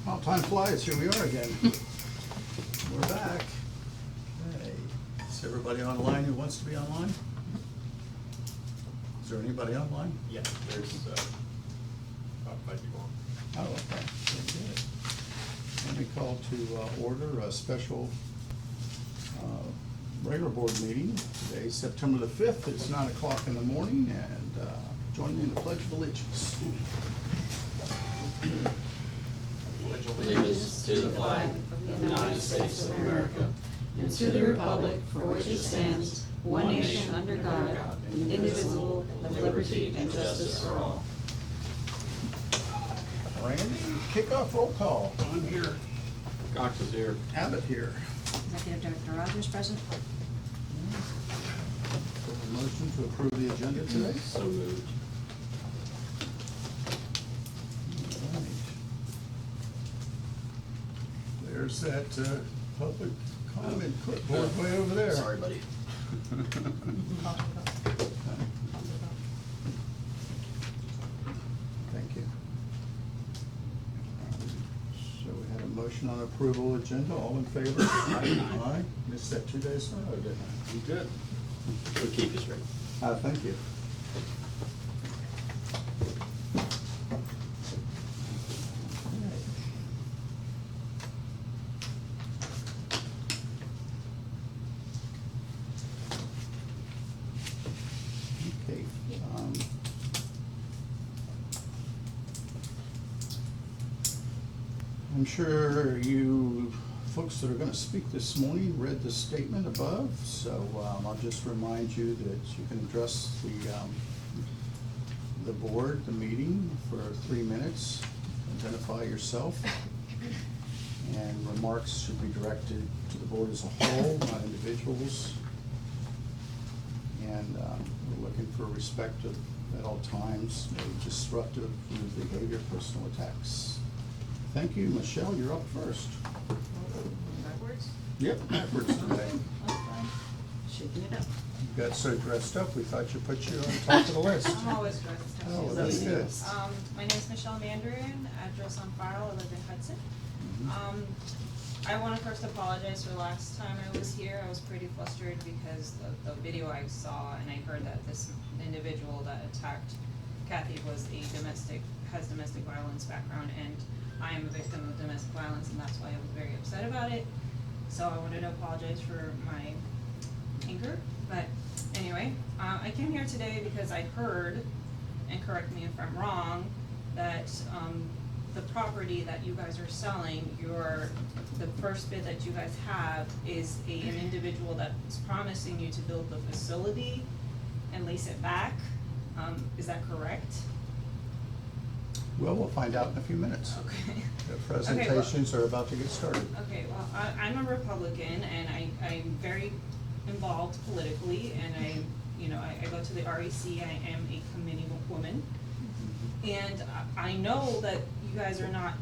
Well, time flies, here we are again. We're back. Okay. Is everybody online who wants to be online? Is there anybody online? Yeah, there's about 5 people on. Oh, okay. Very good. Let me call to order a special regular board meeting. Today, September the 5th. It's 9 o'clock in the morning, and join me in the Pledge of Allegiance. Allegiance to the flag of the United States of America and to the republic for which it stands, one nation under God, indivisible, with liberty and justice for all. Randy, kickoff roll call. I'm here. Cox is here. Abbott here. Executive Director Rogers present. Motion to approve the agenda today. So moved. All right. There's that public comment clipboard way over there. Sorry, buddy. Thank you. So we had a motion on approval agenda. All in favor? Aye. Missed that 2 days in a row, didn't I? You good? We'll keep you straight. Thank you. Okay. I'm sure you folks that are going to speak this morning read the statement above, so I'll just remind you that you can address the board, the meeting, for 3 minutes, identify yourself, and remarks should be directed to the board as a whole, not individuals. And we're looking for respect at all times, no disruptive rude behavior, personal attacks. Thank you. Michelle, you're up first. Backwards? Yep, backwards today. Shaking it up. You got so dressed up, we thought you put you on top of the list. I'm always dressed up. Oh, that's good. My name's Michelle Mandarin, address on file, I live in Hudson. I want to first apologize for last time I was here. I was pretty flustered because the video I saw, and I heard that this individual that attacked Kathy has domestic violence background, and I am a victim of domestic violence, and that's why I was very upset about it. So I wanted to apologize for my anger, but anyway, I came here today because I heard, and correct me if I'm wrong, that the property that you guys are selling, the first bid that you guys have is an individual that's promising you to build the facility and lease it back. Is that correct? Well, we'll find out in a few minutes. Okay. The presentations are about to get started. Okay, well, I'm a Republican, and I'm very involved politically, and I go to the REC, I am a committee woman. And I know that you guys are not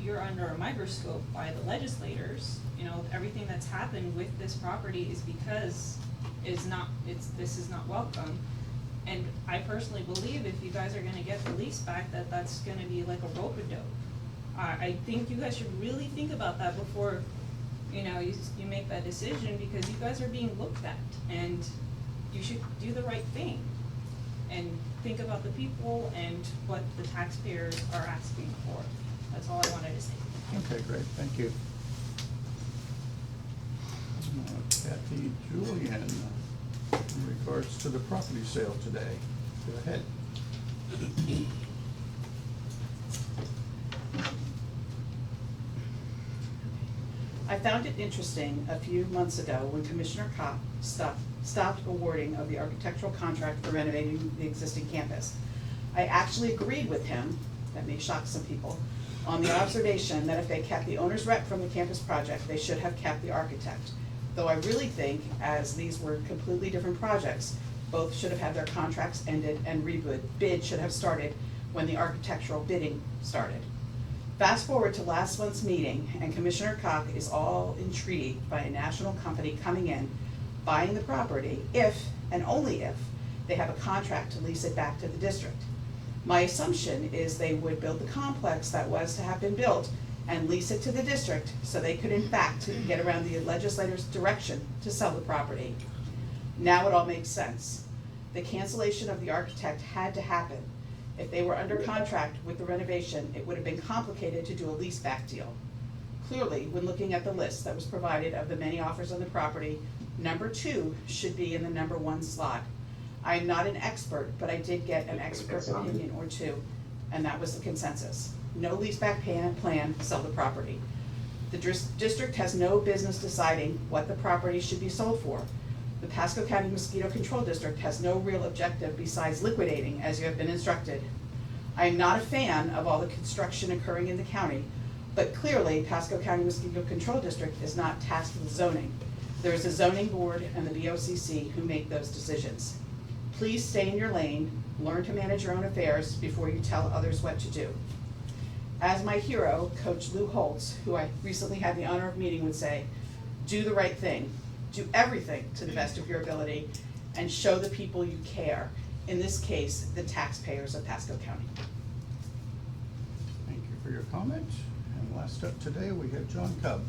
you're under a microscope by the legislators. You know, everything that's happened with this property is because this is not welcome. And I personally believe if you guys are gonna get the lease back, that's gonna be like a rope-a-dope. I think you guys should really think about that before, you make that decision, because you guys are being looked at, and you should do the right thing. And think about the people and what the taxpayers are asking for. That's all I wanted to say. Okay, great, thank you. Kathy Julian, in regards to the property sale today, go ahead. I found it interesting a few months ago when Commissioner Kopp stopped awarding of the architectural contract for renovating the existing campus. I actually agreed with him, that may shock some people, on the observation that if they kept the owner's rep from the campus project, they should have kept the architect. Though I really think, as these were completely different projects, both should have had their contracts ended and bid should have started when the architectural bidding started. Fast forward to last month's meeting, and Commissioner Koch is all intrigued by a national company coming in, buying the property if, and only if, they have a contract to lease it back to the district. My assumption is they would build the complex that was to have been built and lease it to the district so they could in fact get around the legislator's direction to sell the property. Now it all makes sense. The cancellation of the architect had to happen. If they were under contract with the renovation, it would have been complicated to do a leaseback deal. Clearly, when looking at the list that was provided of the many offers on the property, number 2 should be in the number 1 slot. I am not an expert, but I did get an expert opinion or two, and that was the consensus. No leaseback plan, sell the property. The district has no business deciding what the property should be sold for. The Pasco County Mosquito Control District has no real objective besides liquidating, as you have been instructed. I am not a fan of all the construction occurring in the county, but clearly Pasco County Mosquito Control District is not tasked with zoning. There is a zoning board and the BOCC who make those decisions. Please stay in your lane, learn to manage your own affairs before you tell others what to do. As my hero, Coach Lou Holtz, who I recently had the honor of meeting, would say, do the right thing. Do everything to the best of your ability and show the people you care. In this case, the taxpayers of Pasco County. Thank you for your comment. And last up today, we have John Cub.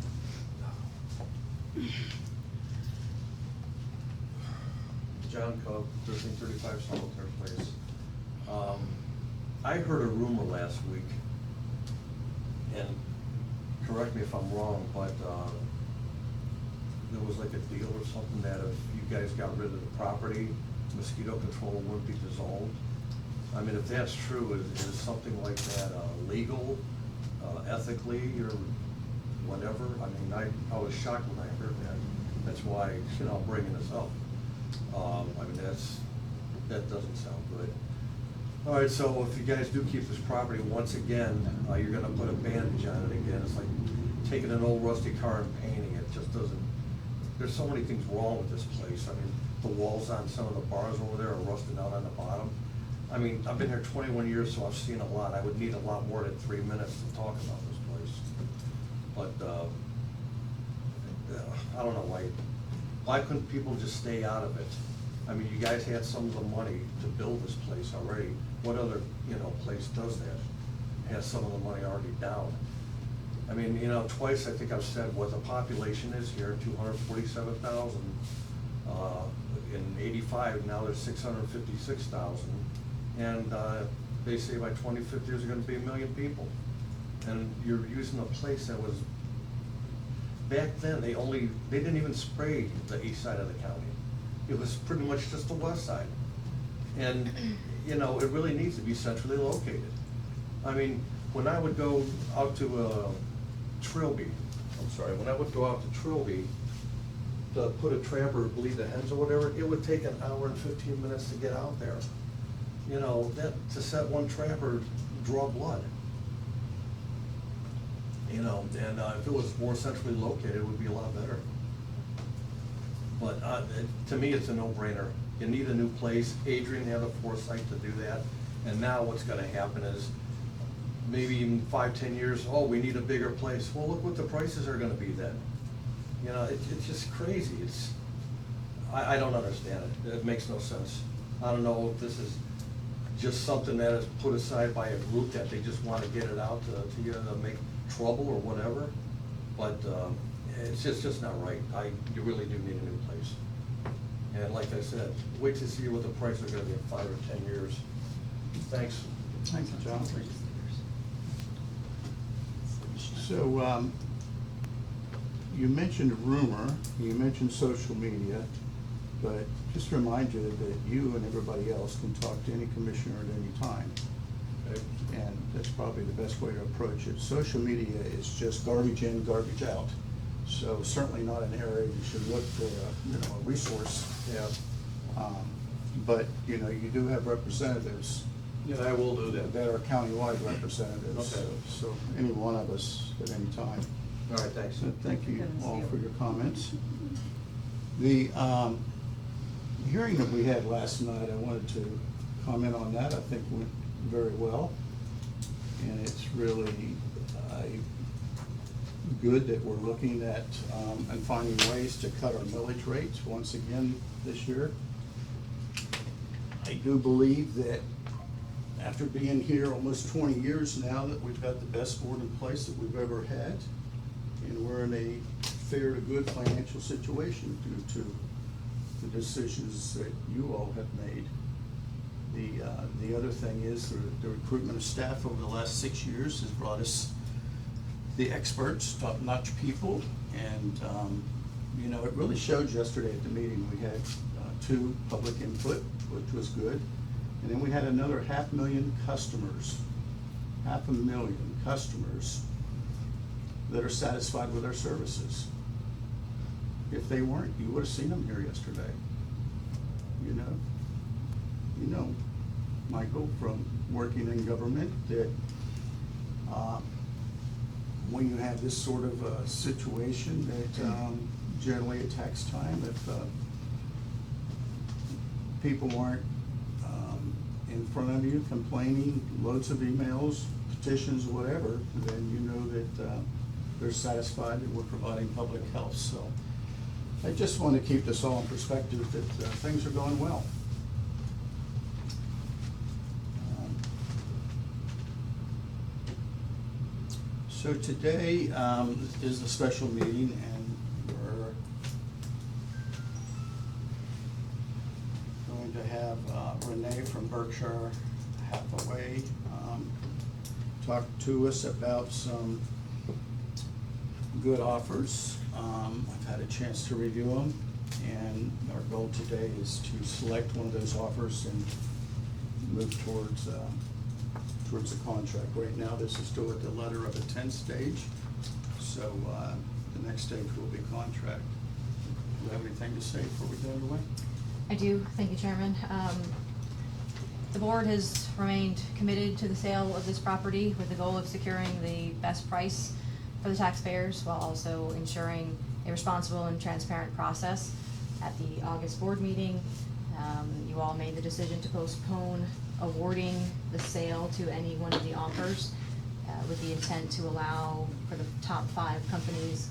John Cobb, 1335 Solitaire Place. I heard a rumor last week, and correct me if I'm wrong, but there was like a deal or something that if you guys got rid of the property, mosquito control wouldn't be dissolved. I mean, if that's true, is something like that legal, ethically, or whatever? I mean, I was shocked when I heard that. That's why, I'm bringing this up. I mean, that doesn't sound good. All right, so if you guys do keep this property, once again, you're gonna put a bandage on it again. It's like taking an old rusty car and painting it. Just doesn't, there's so many things wrong with this place. I mean, the walls on some of the bars over there are rusted out on the bottom. I mean, I've been here 21 years, so I've seen a lot. I would need a lot more than 3 minutes to talk about this place. But, I don't know why couldn't people just stay out of it? I mean, you guys had some of the money to build this place already. What other, place does that? Has some of the money already down? I mean, twice I think I've said what the population is here, 247,000. In '85, now there's 656,000. And they say by 2050 there's gonna be 1 million people. And you're using a place that was, back then, they didn't even spray the east side of the county. It was pretty much just the west side. And, it really needs to be centrally located. I mean, when I would go out to Trilby, when I would go out to Trilby to put a trapper, bleed the hens or whatever, it would take 1 hour and 15 minutes to get out there. To set one trapper, draw blood. And if it was more centrally located, it would be a lot better. But to me, it's a no-brainer. You need a new place. Adrian had the foresight to do that. And now what's gonna happen is, maybe even 5-10 years, we need a bigger place. Well, look what the prices are gonna be then. It's just crazy. I don't understand it. It makes no sense. I don't know if this is just something that is put aside by a group that they just wanna get it out to make trouble or whatever. But it's just not right. You really do need a new place. And like I said, wait to see what the prices are gonna be in 5 or 10 years. Thanks. Thank you, John. So, you mentioned rumor, you mentioned social media, but just to remind you that you and everybody else can talk to any commissioner at any time. Okay. And that's probably the best way to approach it. Social media is just garbage in, garbage out. So certainly not an area you should look for a resource. Yeah. But, you do have representatives Yeah, I will do that. that are countywide representatives. Okay. So any one of us at any time. All right, thanks. So thank you all for your comments. The hearing that we had last night, I wanted to comment on that. I think went very well. And it's really good that we're looking at and finding ways to cut our millage rates once again this year. I do believe that after being here almost 20 years now, that we've got the best board in place that we've ever had. And we're in a fair to good financial situation due to the decisions that you all have made. The other thing is the recruitment of staff over the last 6 years has brought us the experts, top-notch people, and you know, it really showed yesterday at the meeting. We had 2 public input, which was good, and then we had another 500,000 customers, 500,000 customers that are satisfied with our services. If they weren't, you would have seen them here yesterday. You know, Michael, from working in government, that when you have this sort of situation, that generally it takes time. If people aren't in front of you complaining, loads of emails, petitions, whatever, then you know that they're satisfied that we're providing public health. So I just want to keep this all in perspective, that things are going well. So today is the special meeting, and we're going to have Renee from Berkshire Hathaway talk to us about some good offers. I've had a chance to review them, and our goal today is to select one of those offers and move towards the contract. Right now, this is still at the letter of intent stage, so the next stage will be contract. Do you have anything to say before we go away? I do, thank you, Chairman. The board has remained committed to the sale of this property with the goal of securing the best price for the taxpayers while also ensuring a responsible and transparent process. At the August board meeting, you all made the decision to postpone awarding the sale to any one of the offers with the intent to allow for the top 5 companies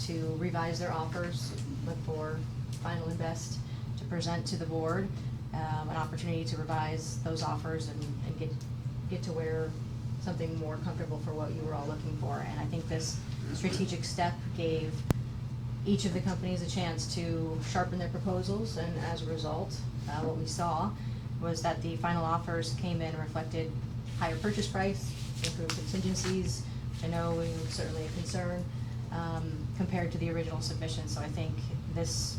to revise their offers, look for final and best to present to the board, an opportunity to revise those offers and get to where something more comfortable for what you were all looking for. And I think this strategic step gave each of the companies a chance to sharpen their proposals, and as a result, what we saw was that the final offers came in reflected higher purchase price, improved contingencies, which I know was certainly a concern, compared to the original submission. So I think this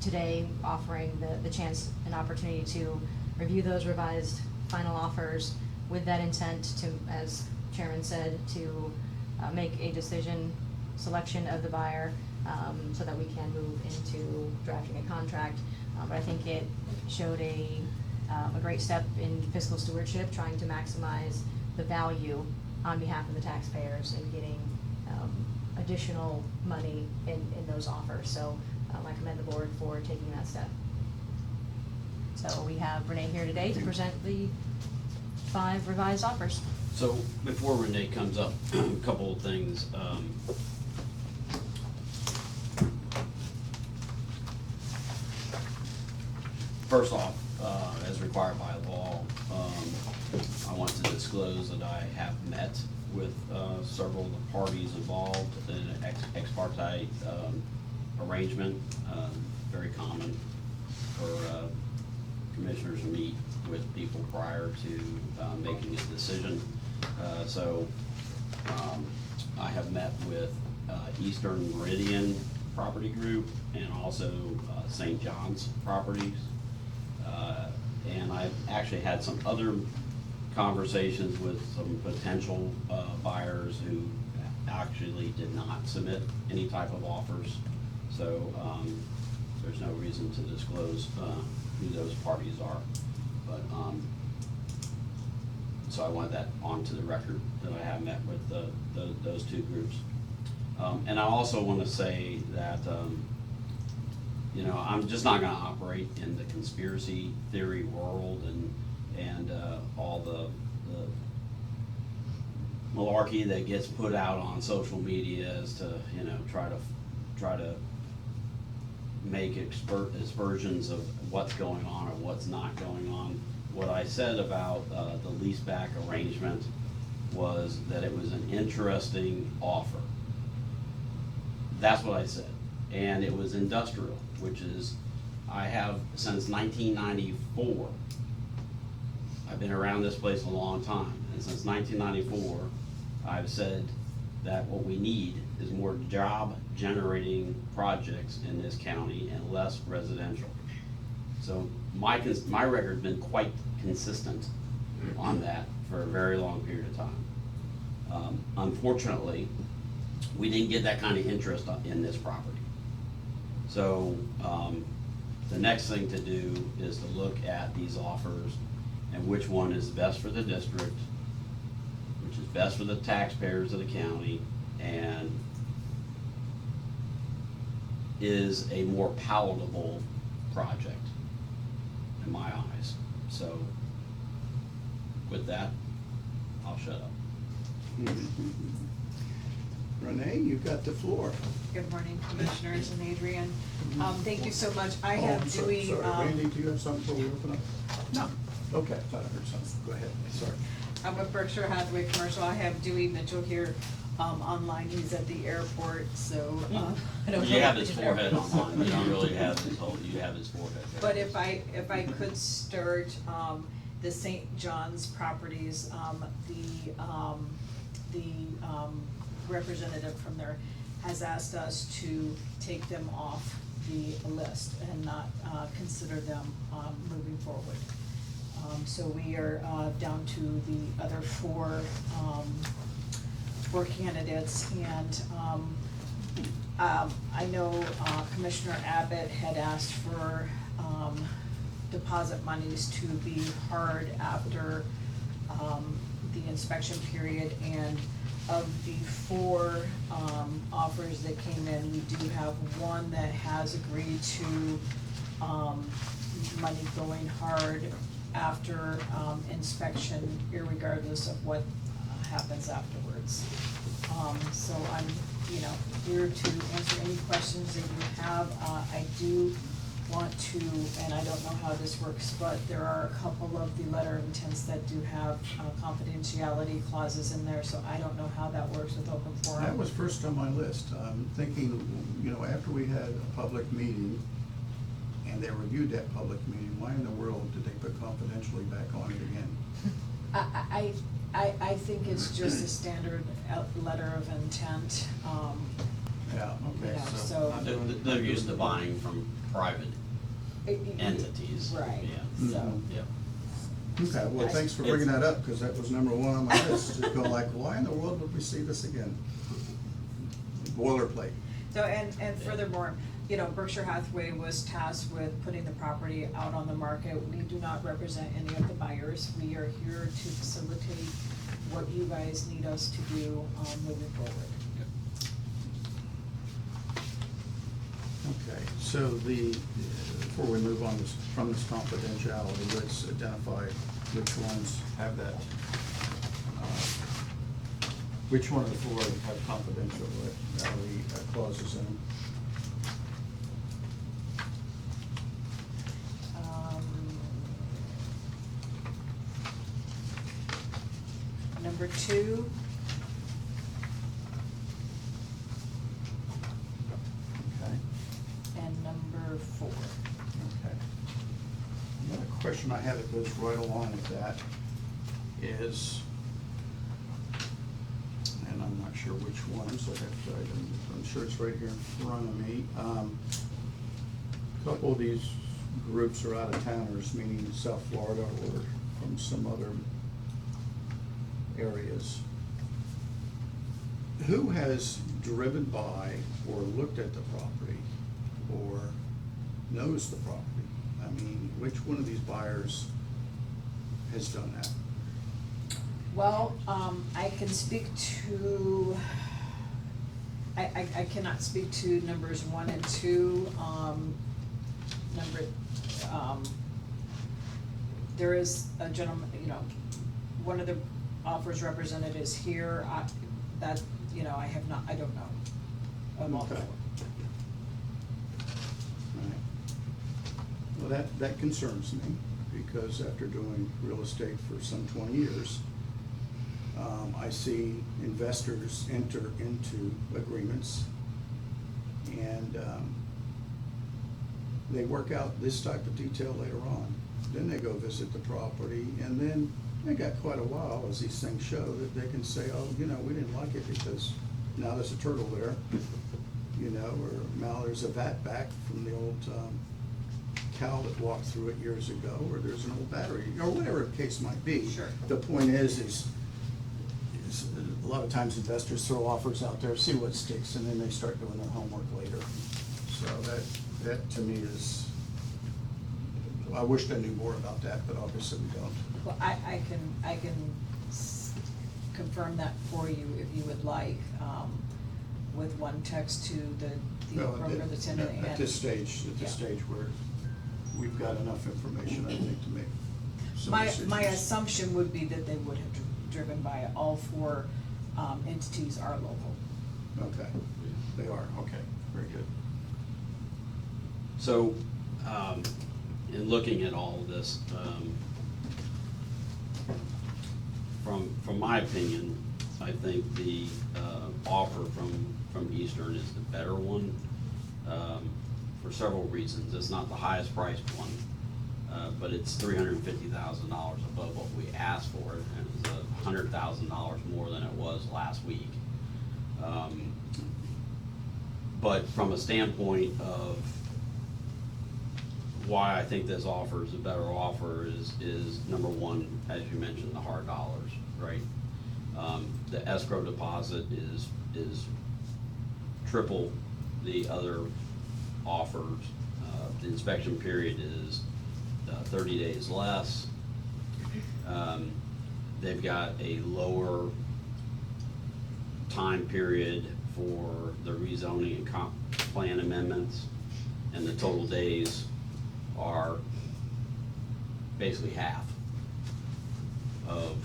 today offering the chance and opportunity to review those revised final offers with that intent to, as Chairman said, to make a decision, selection of the buyer, so that we can move into drafting a contract. But I think it showed a great step in fiscal stewardship, trying to maximize the value on behalf of the taxpayers and getting additional money in those offers. So I commend the board for taking that step. So we have Renee here today to present the 5 revised offers. So before Renee comes up, a couple of things. First off, as required by law, I want to disclose that I have met with several of the parties involved in an ex parte arrangement. Very common for commissioners to meet with people prior to making a decision. So I have met with Eastern Meridian Property Group and also St. John's Properties. And I've actually had some other conversations with some potential buyers who actually did not submit any type of offers. So there's no reason to disclose who those parties are. But so I want that onto the record that I have met with those 2 groups. And I also want to say that you know, I'm just not going to operate in the conspiracy theory world and all the malarkey that gets put out on social media as to, you know, try to make aspersions of what's going on or what's not going on. what I said about the leaseback arrangement was that it was an interesting offer. That's what I said. And it was industrial, which is, I have since 1994. I've been around this place a long time, and since 1994, I've said that what we need is more job-generating projects in this county and less residential. So my record's been quite consistent on that for a very long period of time. Unfortunately, we didn't get that kind of interest in this property. So the next thing to do is to look at these offers and which one is best for the district, which is best for the taxpayers of the county, and is a more palatable project in my eyes. So with that, I'll shut up. Renee, you've got the floor. Good morning, Commissioners and Adrian. Thank you so much. I Oh, have I'm Dewey, Sorry, Randy, do you have something before we open up? No. Okay, I thought I heard something. Go ahead, sorry. I'm with Berkshire Hathaway Commercial. I have Dewey Mitchell here, online. He's at the airport, so, I don't know. You have his forehead online, you don't really have his whole, you have his forehead there. But if I could start, the St. John's properties, the representative from there has asked us to take them off the list and not, consider them, moving forward. So we are, down to the other four candidates, and, I know, Commissioner Abbott had asked for, deposit monies to be hard after, the inspection period, and of the four, offers that came in, we do have one that has agreed to, money going hard after, inspection, irregardless of what happens afterwards. So I'm, here to answer any questions that you have. I do want to, and I don't know how this works, but there are a couple of the letter of intents that do have confidentiality clauses in there, so I don't know how that works with open forum. That was first on my list. I'm thinking, after we had a public meeting and they reviewed that public meeting, why in the world did they put confidentially back on it again? I think it's just a standard letter of intent. Yeah, okay, Yeah, so. so- They're used to buying from private entities. Right, Mhm. so. Yeah. Okay, well, thanks for bringing that up, because that was number one on my list, to go like, why in the world would we see this again? Boilerplate. So, and furthermore, Berkshire Hathaway was tasked with putting the property out on the market. We do not represent any of the buyers. We are here to facilitate what you guys need us to do, moving forward. Okay, so before we move on from this confidentiality, let's identify which ones have that, which one of the four have confidentiality clauses in them? Number 2. Okay, And number 4. okay. Another question I have that goes right along with that is, and I'm not sure which one, so I'm sure it's right here in front of me. A couple of these groups are out of towners, meaning South Florida or from some other areas. Who has driven by or looked at the property or knows the property? I mean, which one of these buyers has done that? Well, I can speak to, I cannot speak to numbers 1 and 2. There is a gentleman, one of the offers represented is here. I have not, I don't know. Of all Okay. four. Right. Well, that concerns me. because after doing real estate for some 20 years, I see investors enter into agreements and they work out this type of detail later on. Then they go visit the property, and then they got quite a while, as these things show, that they can say, oh, you know, we didn't like it because now there's a turtle there, you know, or now there's a vat back from the old cow that walked through it years ago, or there's an old battery, or whatever the case might be. Sure. The point is a lot of times investors throw offers out there, see what sticks, and then they start doing their homework later. So that to me is, I wished I knew more about that, but obviously we don't. Well, I can confirm that for you if you would like, with one text to the No, broker that's in it. At this stage, Yeah. where we've got enough information, I think, to make some My decisions. assumption would be that they would have driven by. All four entities are local. Okay, they are, okay, very good. So, in looking at all of this, from my opinion, I think the offer from Eastern is the better one, for several reasons. It's not the highest priced one, but it's $350,000 above what we asked for, and it was $100,000 more than it was last week. But from a standpoint of why I think this offer is a better offer is number one, as you mentioned, the hard dollars, right? The escrow deposit is triple the other offers. The inspection period is 30 days less. They've got a lower time period for the rezoning and comp plan amendments, and the total days are basically half of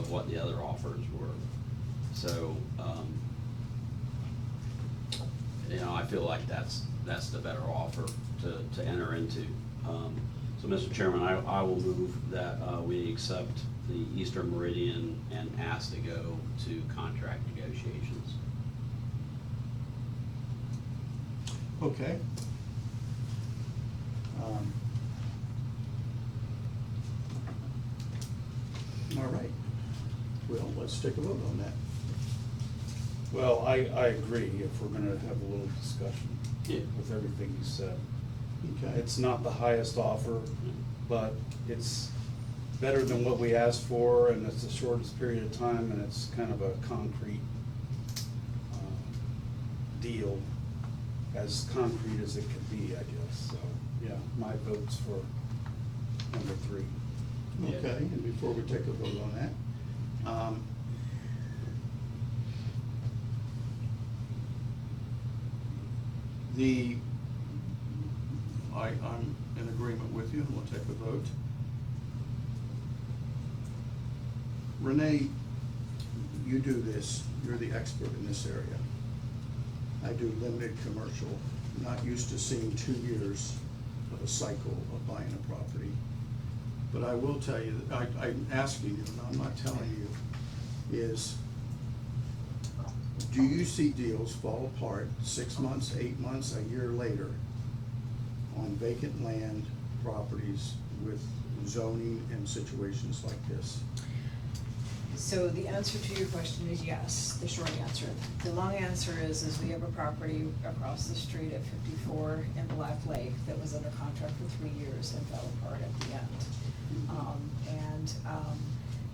what the other offers were. So, you know, I feel like that's the better offer to enter into. So, Mr. Chairman, I will move that we accept the Eastern Meridian and ask to go to contract negotiations. Okay. All right. Well, let's take a vote on that. Well, I agree if we're gonna have a little discussion Yeah. with everything you said. Okay. It's not the highest offer, but it's better than what we asked for, and it's the shortest period of time, and it's kind of a concrete deal, as concrete as it can be, I guess. So, yeah, my vote's for number 3. Yeah. Okay, and before we take a vote on that, I'm in agreement with you, and we'll take a vote. Renee, you do this, you're the expert in this area. I do limited commercial, not used to seeing 2 years of a cycle of buying a property. But I will tell you, that I'm asking you, and I'm not telling you, is do you see deals fall apart 6 months, 8 months, a year later on vacant land properties with zoning and situations like this? So the answer to your question is yes, the short answer. The long answer is we have a property across the street at 54 in Black Lake that was under contract for 3 years and fell apart at the end.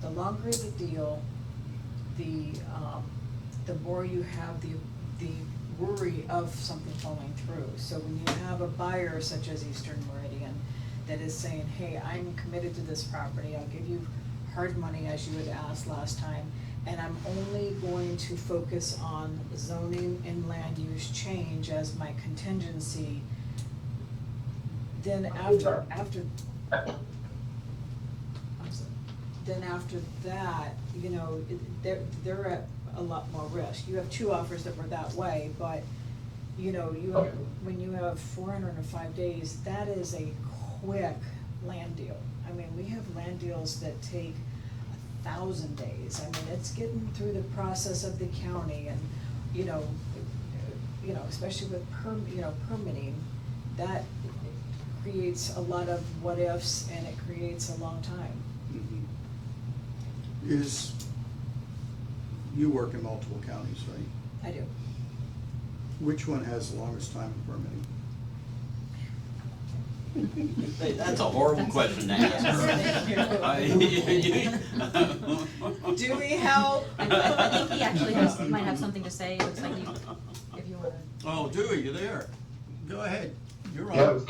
The longer the deal, the more you have the worry of something falling through. So when you have a buyer such as Eastern Meridian that is saying, hey, I'm committed to this property, I'll give you hard money as you had asked last time, and I'm only going to focus on zoning and land use change as my contingency, then after that, you know, they're at a lot more risk. You have 2 offers that were that way, but, you know, when you have 405 days, that is a quick land deal. I mean, we have land deals that take 1,000 days. I mean, it's getting through the process of the county and, you know, especially with permitting, that creates a lot of what ifs and it creates a long time. You work in multiple counties, right? I do. Which one has the longest time in permitting? Hey, that's a horrible question to ask. Do we help? I think he actually might have something to say, it looks like you, if you wanna. Oh, Dewey, you there? Go ahead, you're Yeah, on.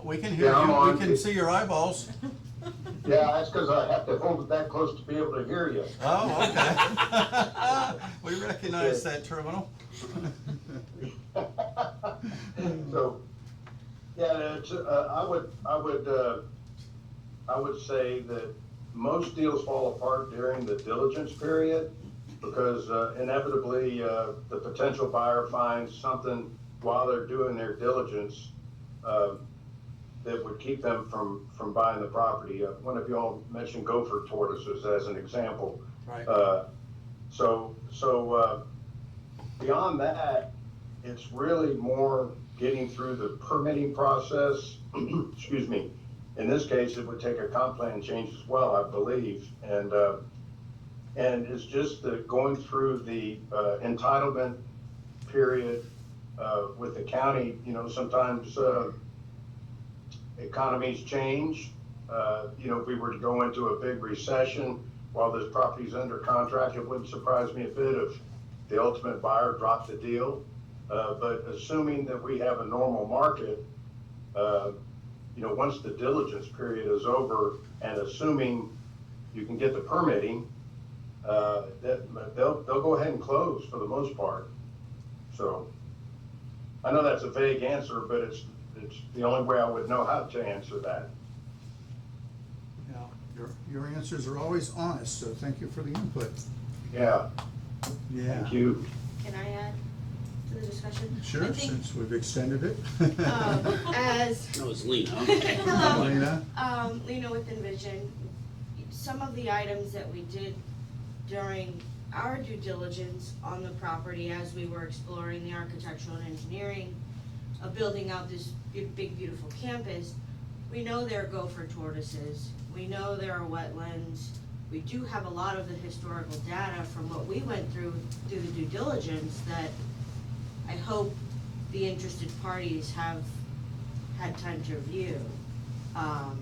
We can hear Yeah, I'm you, we on. can see your eyeballs. yeah, that's because I have to hold it that close to be able to hear you. Oh, okay. We recognize that terminal. So, yeah, it's, I would say that most deals fall apart during the diligence period because inevitably, the potential buyer finds something while they're doing their diligence, that would keep them from buying the property. One of y'all mentioned gopher tortoises as an example. Right. So beyond that, it's really more getting through the permitting process. Excuse me. In this case, it would take a comp plan change as well, I believe. And it's just going through the entitlement period with the county. You know, sometimes economies change. If we were to go into a big recession while this property's under contract, it wouldn't surprise me a bit if the ultimate buyer dropped the deal. But assuming that we have a normal market, once the diligence period is over and assuming you can get the permitting, they'll go ahead and close for the most part. So I know that's a vague answer, but it's the only way I would know how to answer that. Yeah, your answers are always honest, so thank you for the input. Yeah, Yeah. thank you. Can I add to the discussion? Sure, I think, since we've extended it. as, No, it's Lena. hello, Lena? Lena with Envision, some of the items that we did during our due diligence on the property as we were exploring the architectural and engineering of building out this big, beautiful campus, we know there are gopher tortoises, we know there are wetlands, we do have a lot of the historical data from what we went through the due diligence that I hope the interested parties have had time to review. How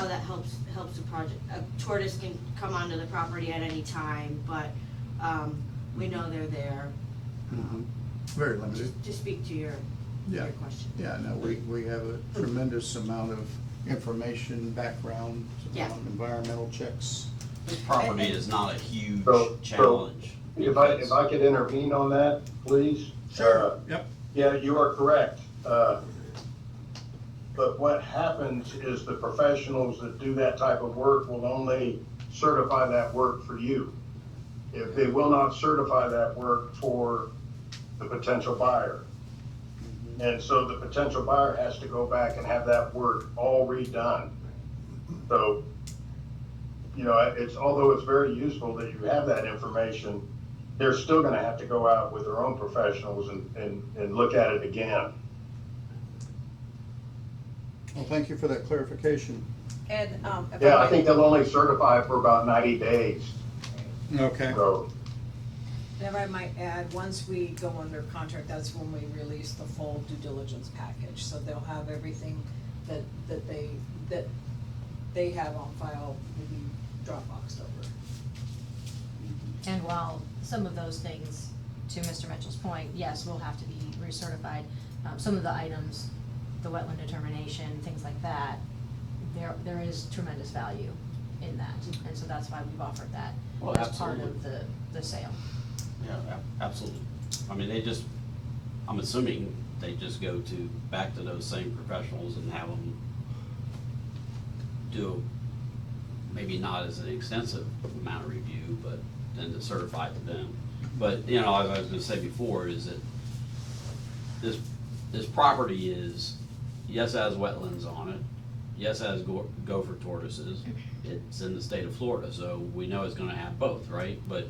that helps the project. A tortoise can come onto the property at any time, but we know they're there. Mhm. Very limited. To speak to your question. Yeah, no, we have a tremendous amount of information, background, Yeah. environmental checks. This property is not a huge So- challenge. If I could intervene on that, please? Yep. Yeah, you are correct. But what happens is the professionals that do that type of work will only certify that work for you. If they will not certify that work for the potential buyer. And so the potential buyer has to go back and have that work all redone. So, although it's very useful that you have that information, they're still gonna have to go out with their own professionals and look at it again. Well, thank you for that clarification. And, Yeah, I think they'll only certify for about 90 days, Okay. so. if I might add, once we go under contract, that's when we release the full due diligence package. So they'll have everything that they have on file will be Dropboxed over. And while some of those things, to Mr. Mitchell's point, yes, will have to be recertified, some of the items, the wetland determination, things like that, there is tremendous value in that, and so that's why we've offered that Well, as part absolutely. of the sale. Yeah, absolutely. I mean, I'm assuming they just go back to those same professionals and have them do, maybe not as an extensive amount of review, but then to certify to them. But, I was gonna say before, is that this property is, yes, it has wetlands on it, yes, it has gopher tortoises. It's in the state of Florida, so we know it's gonna have both, right? But,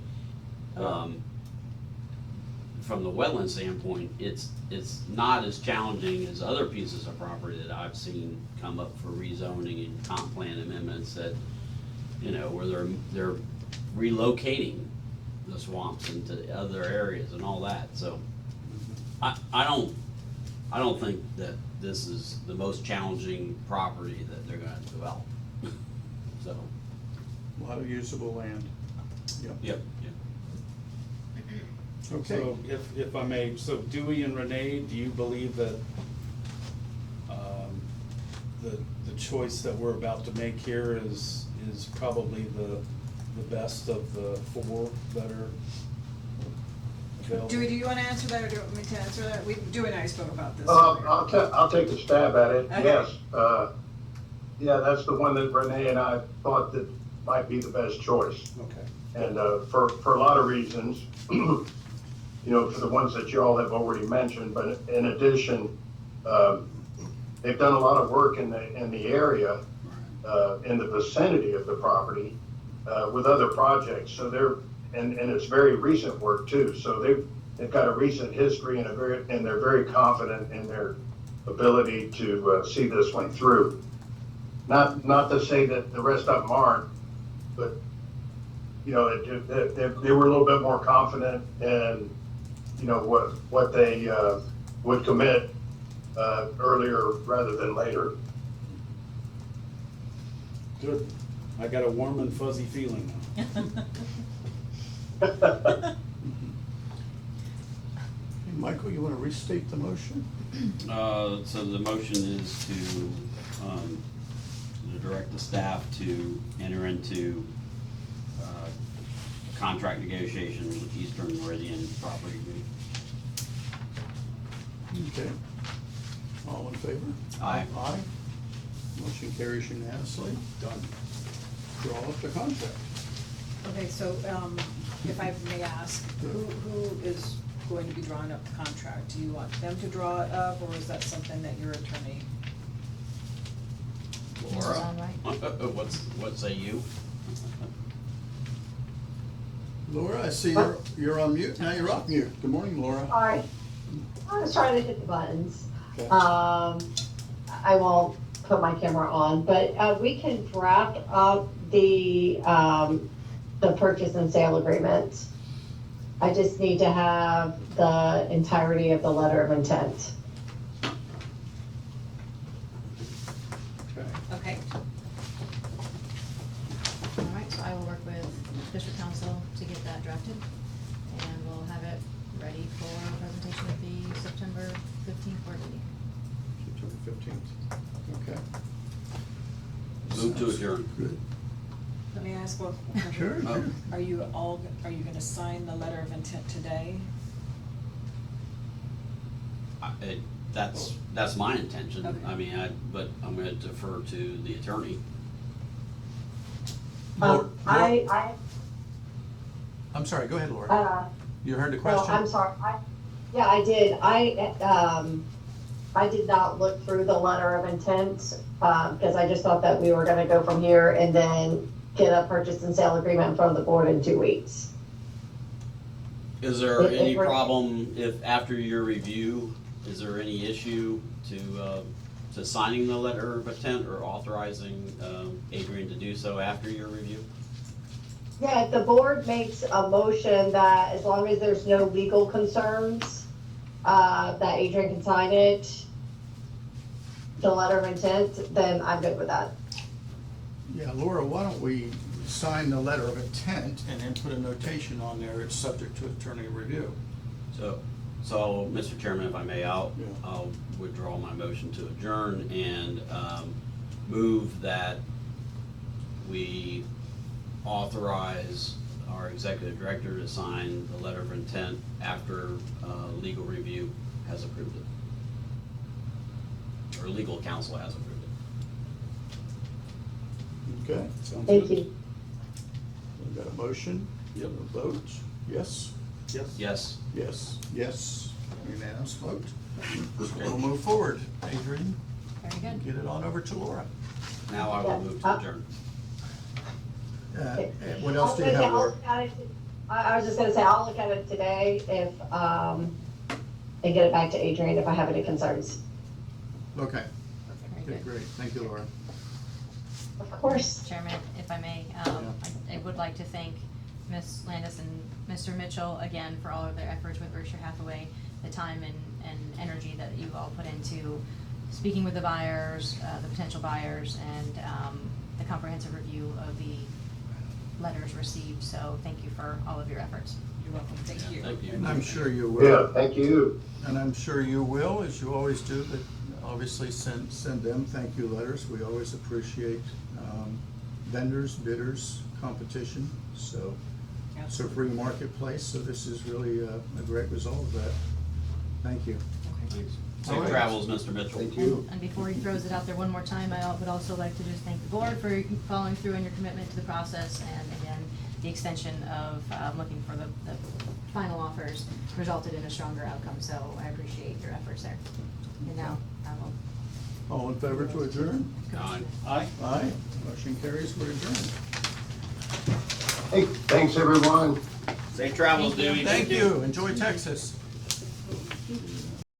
from the wetland standpoint, it's not as challenging as other pieces of property that I've seen come up for rezoning and comp plan amendments that, you know, where they're relocating the swamps into other areas and all that, so. I don't think that this is the most challenging property that they're gonna develop, so. A lot of usable land. Yep. Yep. Okay. So if I may, so Dewey and Renee, do you believe that the choice that we're about to make here is probably the best of the four that are available? Dewey, do you wanna answer that, or do you want me to answer that? Dewey and I spoke about this. I'll take a stab at it, Okay. yes. Yeah, that's the one that Renee and I thought that might be the best choice. Okay. And for a lot of reasons, you know, for the ones that you all have already mentioned, but in addition, they've done a lot of work in the area, in the vicinity of the property, with other projects. So and it's very recent work too. So they've got a recent history and they're very confident in their ability to see this one through. Not to say that the rest of them aren't, but you know, they were a little bit more confident in, you know, what they would commit earlier rather than later. Good. I got a warm and fuzzy feeling now. Hey, Michael, you wanna restate the motion? So the motion is to direct the staff to enter into contract negotiations with Eastern Meridian Property Group. Okay. All in favor? Aye. Aye. Motion carries unanimously. Done. Draw up the contract. Okay, so, if I may ask, who is going to be drawing up the contract? Do you want them to draw it up, or is that something that your attorney? Laura, Sound right? what say you? Laura, I see you're on mute. Now you're off mute. Good morning, Laura. Hi. I was trying to hit the buttons. Okay. I won't put my camera on, but we can draft up the purchase and sale agreement. I just need to have the entirety of the letter of intent. Okay. Okay. All right, so I will work with district council to get that drafted, and we'll have it ready for presentation at the September 15th board meeting. September 15th. Okay. Move to adjourn. Good. Let me ask one. Sure, sure. Are you gonna sign the letter of intent today? That's my intention. Okay. I mean, but I'm gonna defer to the attorney. I'm sorry, go ahead, Laura. You heard the No, question? I'm sorry. Yeah, I did. I did not look through the letter of intent, because I just thought that we were gonna go from here and then get a purchase and sale agreement in front of the board in 2 weeks. Is there If any we're- problem if after your review, is there any issue to signing the letter of intent or authorizing Adrian to do so after your review? Yeah, if the board makes a motion that as long as there's no legal concerns, that Adrian can sign it, the letter of intent, then I'm good with that. Yeah, Laura, why don't we sign the letter of intent and then put a notation on there, it's subject to attorney review. So, Mr. Chairman, if I may, I'll withdraw my motion to adjourn and move that we authorize our executive director to sign the letter of intent after legal review has approved it. Or legal counsel has approved it. Okay? Sounds Thank good. you. We've got a motion, a vote, yes, Yes. Yes. yes, yes, unanimous vote. So we'll move forward. Adrian, Very good. get it on over to Laura. Now I will move to adjourn. What else do you have, Laura? I was just gonna say, I'll look at it today if, and get it back to Adrian if I have any concerns. Okay, Very okay, good. great, thank you, Laura. Of course. Chairman, if I may, I would like to thank Ms. Landis and Mr. Mitchell again for all of their efforts with Berkshire Hathaway, the time and energy that you all put into speaking with the buyers, the potential buyers, and the comprehensive review of the letters received. So thank you for all of your efforts. You're welcome, thank you. Thank you. And I'm sure you will. Yeah, thank you. And I'm sure you will, as you always do, but obviously send them thank you letters. We always appreciate vendors, bidders, competition. So it's a free marketplace, so this is really a great result of that. Thank you. Thanks. All Safe right. travels, Mr. Mitchell. Thank you. And before he throws it out there one more time, I would also like to just thank the board for following through on your commitment to the process, and again, the extension of looking for the final offers resulted in a stronger outcome, so I appreciate your efforts there. And now, I will. All in favor to adjourn? Aye. Aye. Motion carries, we're adjourned. Hey, thanks, everyone. Safe travels, Thank you. Dewey. Thank you, enjoy Texas.